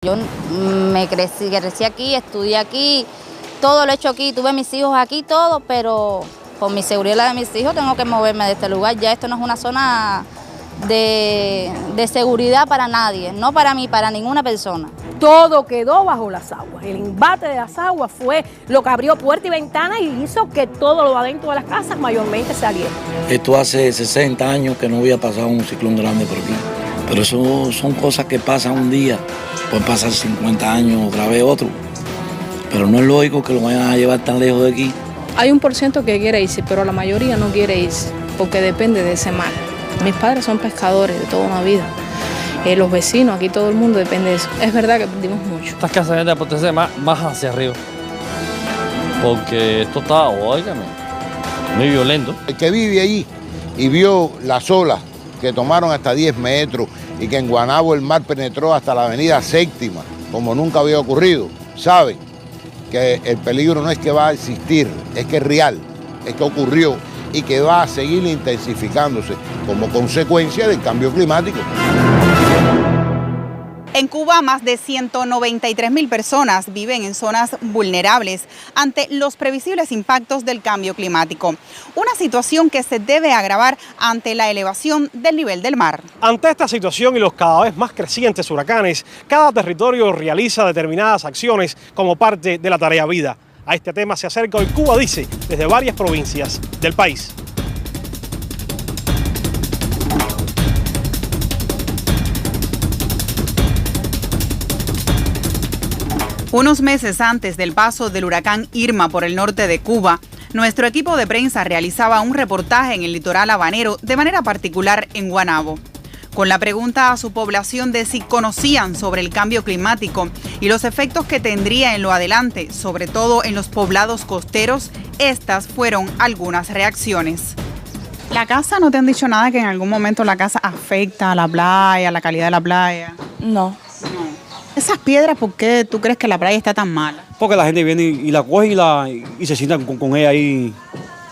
Yo crecí aquí, estudié aquí, todo lo he hecho aquí, tuve mis hijos aquí, todo, pero por mi seguridad y la de mis hijos tengo que moverme de este lugar. Ya esto no es una zona de seguridad para nadie, no para mí, para ninguna persona. Todo quedó bajo las aguas. El embate de las aguas fue lo que abrió puerta y ventana y hizo que todo lo adentro de las casas mayormente saliera. Esto hace 60 años que no había pasado un ciclón grande por aquí. Pero eso son cosas que pasan un día, pueden pasar 50 años, otra vez otro. Pero no es lógico que lo vayan a llevar tan lejos de aquí. Hay un % que quiere irse, pero la mayoría no quiere irse, porque depende de ese mar. Mis padres son pescadores de toda una vida. Los vecinos, aquí todo el mundo depende de eso. Es verdad que perdimos mucho. Estas casas deben de protegerse más hacia arriba, porque esto está, óigame, muy violento. El que vive allí y vio las olas que tomaron hasta 10 metros y que en Guanabo el mar penetró hasta la avenida Séptima, como nunca había ocurrido, sabe que el peligro no es que va a existir, es que es real, es que ocurrió y que va a seguir intensificándose como consecuencia del cambio climático. En Cuba, más de 193.000 personas viven en zonas vulnerables ante los previsibles impactos del cambio climático. Una situación que se debe agravar ante la elevación del nivel del mar. Ante esta situación y los cada vez más crecientes huracanes, cada territorio realiza determinadas acciones como parte de la tarea vida. A este tema se acerca hoy Cuba Dice desde varias provincias del país. Unos meses antes del paso del huracán Irma por el norte de Cuba, nuestro equipo de prensa realizaba un reportaje en el litoral habanero, de manera particular en Guanabo. Con la pregunta a su población de si conocían sobre el cambio climático y los efectos que tendría en lo adelante, sobre todo en los poblados costeros, estas fueron algunas reacciones. ¿La casa no te han dicho nada que en algún momento la casa afecta a la playa, la calidad de la playa? No. Esas piedras, ¿por qué tú crees que la playa está tan mala? Porque la gente viene y la coge y se sienta con ella ahí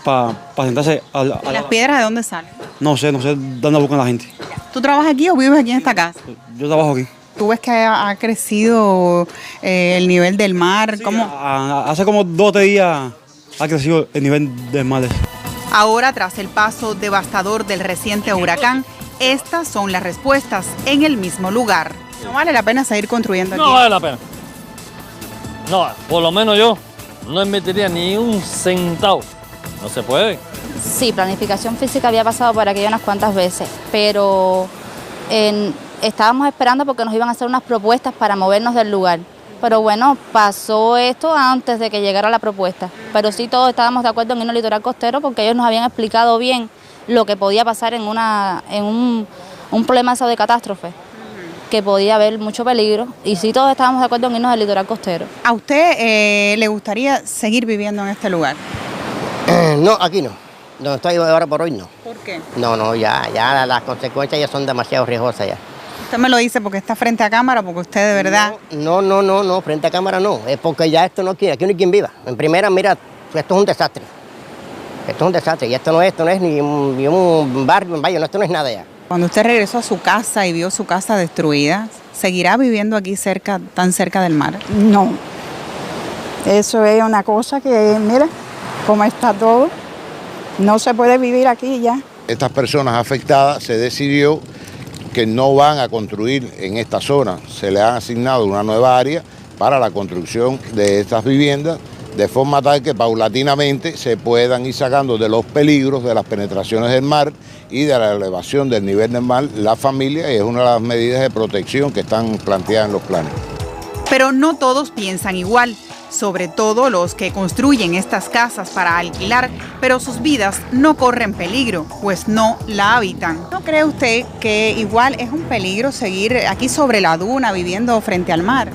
para sentarse. ¿Y las piedras de dónde salen? No sé dónde buscan la gente. ¿Tú trabajas aquí o vives aquí en esta casa? Yo trabajo aquí. ¿Tú ves que ha crecido el nivel del mar? Sí, ¿Cómo? Hace como 2 o 3 días ha crecido el nivel del mar. Ahora, tras el paso devastador del reciente huracán, estas son las respuestas en el mismo lugar. ¿No vale la pena seguir construyendo aquí? No vale la pena. No, por lo menos yo no invertiría ni un centavo. No se puede. Sí, planificación física había pasado por aquí unas cuantas veces, pero estábamos esperando porque nos iban a hacer unas propuestas para movernos del lugar. Pero bueno, pasó esto antes de que llegara la propuesta. Pero sí todos estábamos de acuerdo en irnos al litoral costero porque ellos nos habían explicado bien lo que podía pasar en un problema de catástrofe, que podía haber mucho peligro, y sí todos estábamos de acuerdo en irnos al litoral costero. ¿A usted le gustaría seguir viviendo en este lugar? No, aquí no. Donde estoy ahora por hoy no. ¿Por qué? No, ya las consecuencias ya son demasiado riesgosas ya. ¿Usted me lo dice porque está frente a cámara, porque usted de verdad...? No, frente a cámara no. Es porque ya esto no quiere, aquí no hay quien viva. En primera, mira, esto es un desastre. Esto es un desastre y esto no es ni un barrio, vaya, esto no es nada ya. Cuando usted regresó a su casa y vio su casa destruida, ¿seguirá viviendo aquí tan cerca del mar? No. Eso es una cosa que, mira, cómo está todo. No se puede vivir aquí ya. Estas personas afectadas se decidió que no van a construir en esta zona. Se le han asignado una nueva área para la construcción de estas viviendas, de forma tal que paulatinamente se puedan ir sacando de los peligros de las penetraciones del mar y de la elevación del nivel del mar la familia, y es una de las medidas de protección que están planteadas en los planes. Pero no todos piensan igual, sobre todo los que construyen estas casas para alquilar, pero sus vidas no corren peligro, pues no la habitan. ¿No cree usted que igual es un peligro seguir aquí sobre la duna viviendo frente al mar?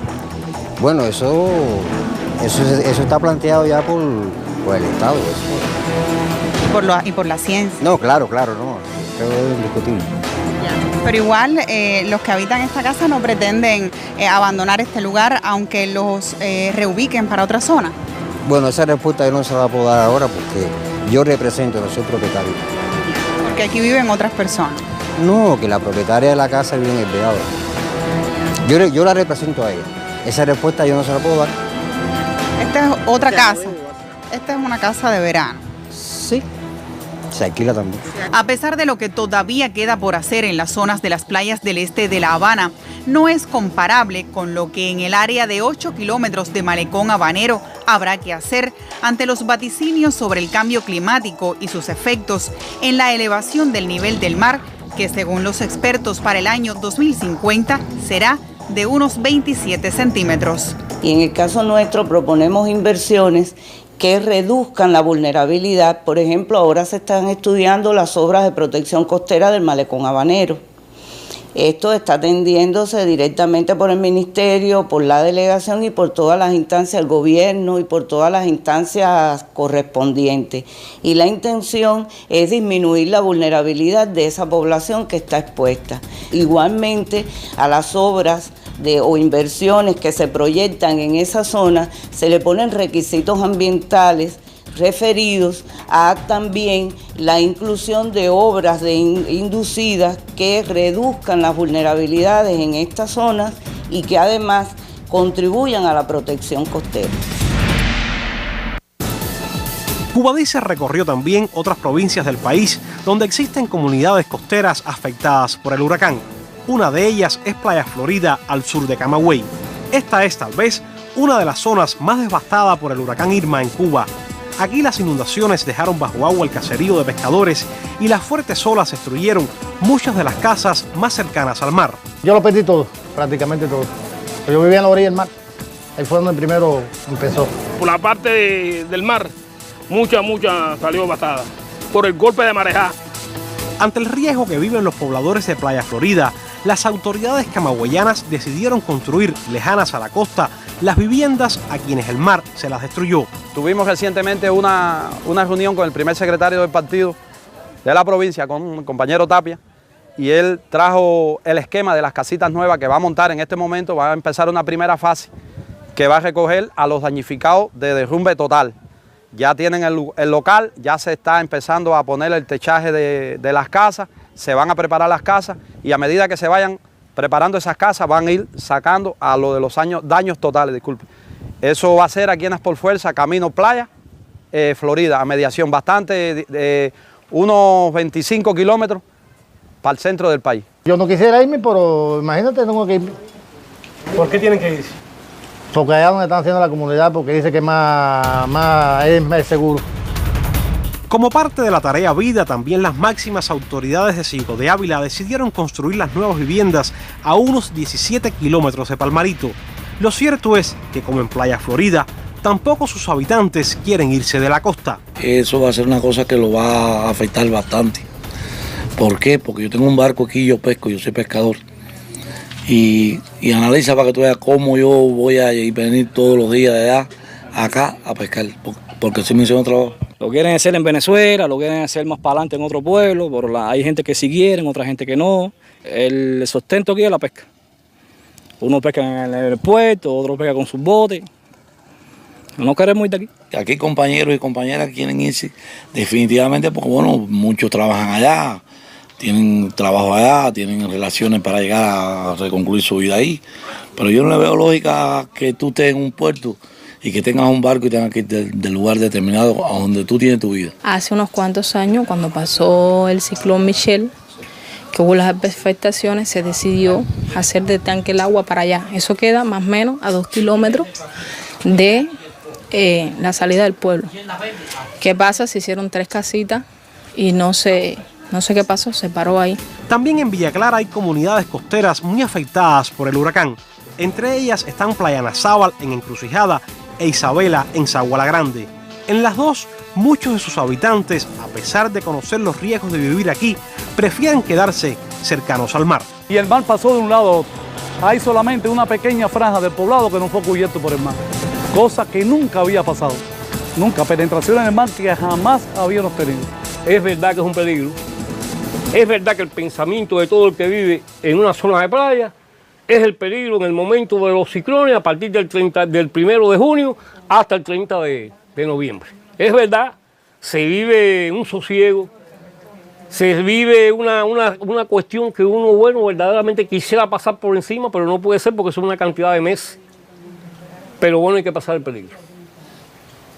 Bueno, eso está planteado ya por el Estado. Y por la ciencia. No, claro, no. Eso es indiscutible. Pero igual los que habitan esta casa no pretenden abandonar este lugar, aunque los reubiquen para otra zona. Bueno, esa respuesta yo no se la puedo dar ahora porque yo represento, no soy propietario. Porque aquí viven otras personas. No, que la propietaria de la casa vive en el Vedado. Yo la represento a ella. Esa respuesta yo no se la puedo dar. Esta es otra casa. Esta es una casa de verano. Sí. Se alquila también. A pesar de lo que todavía queda por hacer en las zonas de las playas del este de La Habana, no es comparable con lo que en el área de 8 kilómetros de Malecón Habanero habrá que hacer ante los vaticinios sobre el cambio climático y sus efectos en la elevación del nivel del mar, que según los expertos para el año 2050 será de unos 27 centímetros. Y en el caso nuestro proponemos inversiones que reduzcan la vulnerabilidad. Por ejemplo, ahora se están estudiando las obras de protección costera del Malecón Habanero. Esto está atendiéndose directamente por el Ministerio, por la delegación y por todas las instancias del gobierno y por todas las instancias correspondientes. Y la intención es disminuir la vulnerabilidad de esa población que está expuesta. Igualmente, a las obras o inversiones que se proyectan en esa zona, se le ponen requisitos ambientales referidos a también la inclusión de obras inducidas que reduzcan las vulnerabilidades en estas zonas y que además contribuyan a la protección costera. Cuba Dice recorrió también otras provincias del país donde existen comunidades costeras afectadas por el huracán. Una de ellas es Playa Florida, al sur de Camagüey. Esta es tal vez una de las zonas más devastadas por el huracán Irma en Cuba. Aquí las inundaciones dejaron bajo agua el caserío de pescadores y las fuertes olas destruyeron muchas de las casas más cercanas al mar. Yo lo perdí todo, prácticamente todo. Yo vivía en la orilla del mar, ahí fue donde primero empezó. Por la parte del mar, mucha salió devastada, por el golpe de marejada. Ante el riesgo que viven los pobladores de Playa Florida, las autoridades camagüeyanas decidieron construir lejanas a la costa las viviendas a quienes el mar se las destruyó. Tuvimos recientemente una reunión con el primer secretario del partido de la provincia, con el compañero Tapia, y él trajo el esquema de las casitas nuevas que va a montar en este momento. Va a empezar una primera fase que va a recoger a los damnificados de derrumbe total. Ya tienen el local, ya se está empezando a poner el techaje de las casas, se van a preparar las casas y a medida que se vayan preparando esas casas van a ir sacando a lo de los daños totales, disculpe. Eso va a ser aquí en Asporfuerza, camino Playa Florida, a mediación bastante, unos 25 kilómetros para el centro del país. Yo no quisiera irme, pero imagínate, tengo que irme. ¿Por qué tienen que irse? Porque allá donde están haciendo la comunidad, porque dice que es más seguro. Como parte de la tarea Vida, también las máximas autoridades de Ciego de Ávila decidieron construir las nuevas viviendas a unos 17 kilómetros de Palmarito. Lo cierto es que, como en Playa Florida, tampoco sus habitantes quieren irse de la costa. Eso va a ser una cosa que lo va a afectar bastante. ¿Por qué? Porque yo tengo un barco aquí, yo pesco, yo soy pescador. Y analiza para que tú veas cómo yo voy a venir todos los días de allá acá a pescar, porque si me hicieron trabajo. Lo quieren hacer en Venezuela, lo quieren hacer más para adelante en otro pueblo, pero hay gente que sí quieren, otra gente que no. El sustento aquí es la pesca. Uno pesca en el puerto, otro pesca con sus botes. No queremos ir de aquí. Aquí compañeros y compañeras quieren irse definitivamente porque, bueno, muchos trabajan allá, tienen trabajo allá, tienen relaciones para llegar a reconcluir su vida ahí. Pero yo no le veo lógica que tú estés en un puerto y que tengas un barco y tengas que ir del lugar determinado a donde tú tienes tu vida. Hace unos cuantos años, cuando pasó el ciclón Michelle, que hubo las afectaciones, se decidió hacer de tanque el agua para allá. Eso queda más o menos a 2 kilómetros de la salida del pueblo. ¿Qué pasa? Se hicieron 3 casitas y no sé qué pasó, se paró ahí. También en Villa Clara hay comunidades costeras muy afectadas por el huracán. Entre ellas están Playa Nazábal en Encrucijada e Isabela en Zaguala Grande. En las dos, muchos de sus habitantes, a pesar de conocer los riesgos de vivir aquí, prefieren quedarse cercanos al mar. Y el mar pasó de un lado a otro. Hay solamente una pequeña franja del poblado que no fue cubierto por el mar, cosa que nunca había pasado. Nunca, penetración en el mar que jamás habíamos tenido. Es verdad que es un peligro. Es verdad que el pensamiento de todo el que vive en una zona de playa es el peligro en el momento de los ciclones a partir del 1 de junio hasta el 30 de noviembre. Es verdad, se vive un sosiego, Se vive una cuestión que uno, bueno, verdaderamente quisiera pasar por encima, pero no puede ser porque son una cantidad de meses. Pero bueno, hay que pasar el peligro.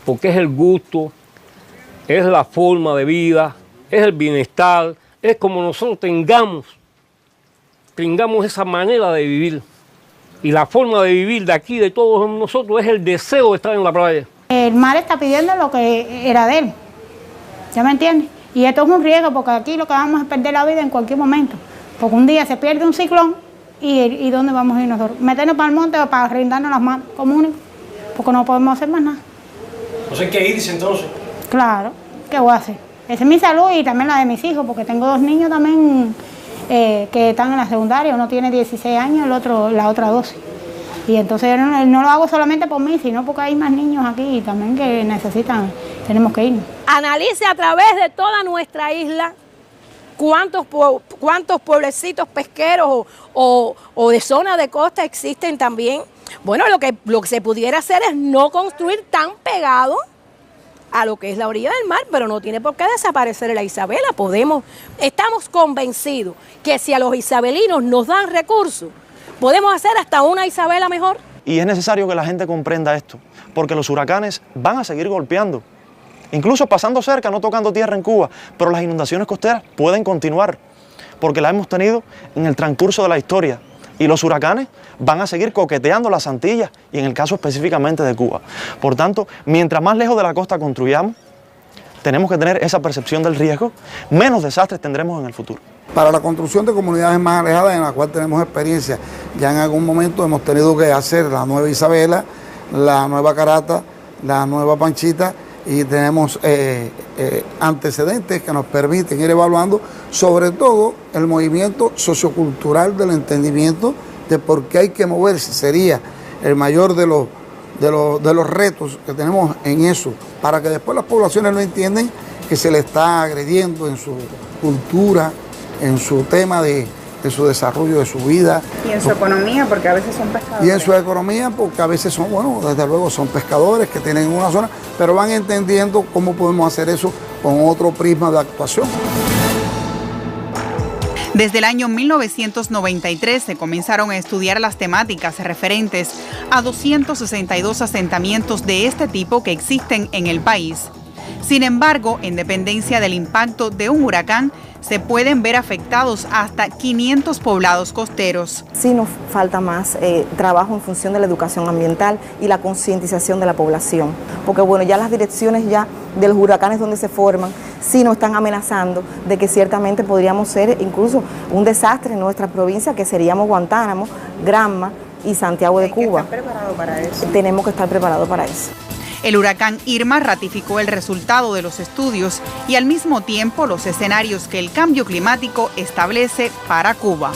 Porque es el gusto, es la forma de vida, es el bienestar, es como nosotros tengamos esa manera de vivir. Y la forma de vivir de aquí, de todos nosotros, es el deseo de estar en la playa. El mar está pidiendo lo que era de él, ¿ya me entiendes? Y esto es un riesgo porque aquí lo que vamos a perder la vida en cualquier momento. Porque un día se pierde un ciclón y ¿dónde vamos a ir nosotros? Meternos para el monte o para rindarnos las manos comunes, porque no podemos hacer más nada. Entonces hay que irse entonces. Claro, ¿qué voy a hacer? Esa es mi salud y también la de mis hijos, porque tengo 2 niños también que están en la secundaria. Uno tiene 16 años, el otro la otra 12. Y entonces yo no lo hago solamente por mí, sino porque hay más niños aquí y también que necesitan, tenemos que irnos. Analice a través de toda nuestra isla cuántos pueblecitos pesqueros o de zona de costa existen también. Bueno, lo que se pudiera hacer es no construir tan pegado a lo que es la orilla del mar, pero no tiene por qué desaparecer la Isabela. Estamos convencidos que si a los isabelinos nos dan recursos, podemos hacer hasta una Isabela mejor. Y es necesario que la gente comprenda esto, porque los huracanes van a seguir golpeando, incluso pasando cerca, no tocando tierra en Cuba, pero las inundaciones costeras pueden continuar, porque las hemos tenido en el transcurso de la historia. Y los huracanes van a seguir coqueteando las Antillas y en el caso específicamente de Cuba. Por tanto, mientras más lejos de la costa construyamos, tenemos que tener esa percepción del riesgo, menos desastres tendremos en el futuro. Para la construcción de comunidades más alejadas en la cual tenemos experiencia, ya en algún momento hemos tenido que hacer la nueva Isabela, la nueva Carata, la nueva Panchita y tenemos antecedentes que nos permiten ir evaluando sobre todo el movimiento sociocultural del entendimiento de por qué hay que moverse. Sería el mayor de los retos que tenemos en eso, para que después las poblaciones lo entiendan que se le está agrediendo en su cultura, en su tema de su desarrollo de su vida. Y en su economía, porque a veces son pescadores. Y en su economía, porque a veces son, bueno, desde luego son pescadores que tienen una zona, pero van entendiendo cómo podemos hacer eso con otro prisma de actuación. Desde el año 1993 se comenzaron a estudiar las temáticas referentes a 262 asentamientos de este tipo que existen en el país. Sin embargo, en dependencia del impacto de un huracán, se pueden ver afectados hasta 500 poblados costeros. Sí nos falta más trabajo en función de la educación ambiental y la concientización de la población, porque bueno, ya las direcciones ya de los huracanes donde se forman, sí nos están amenazando de que ciertamente podríamos ser incluso un desastre en nuestra provincia, que seríamos Guantánamo, Granma y Santiago de Cuba. ¿Hay que estar preparado para eso? Tenemos que estar preparados para eso. El huracán Irma ratificó el resultado de los estudios y al mismo tiempo los escenarios que el cambio climático establece para Cuba.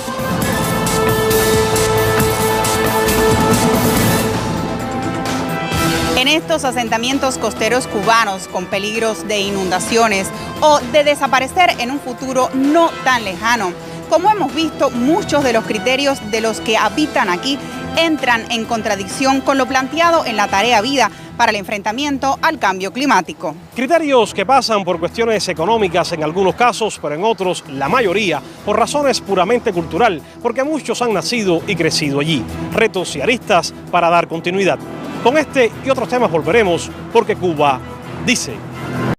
En estos asentamientos costeros cubanos con peligros de inundaciones o de desaparecer en un futuro no tan lejano, como hemos visto, muchos de los criterios de los que habitan aquí entran en contradicción con lo planteado en la tarea Vida para el enfrentamiento al cambio climático. Criterios que pasan por cuestiones económicas en algunos casos, pero en otros, la mayoría, por razones puramente cultural, porque muchos han nacido y crecido allí. Retos y aristas para dar continuidad. Con este y otros temas volveremos, porque Cuba dice.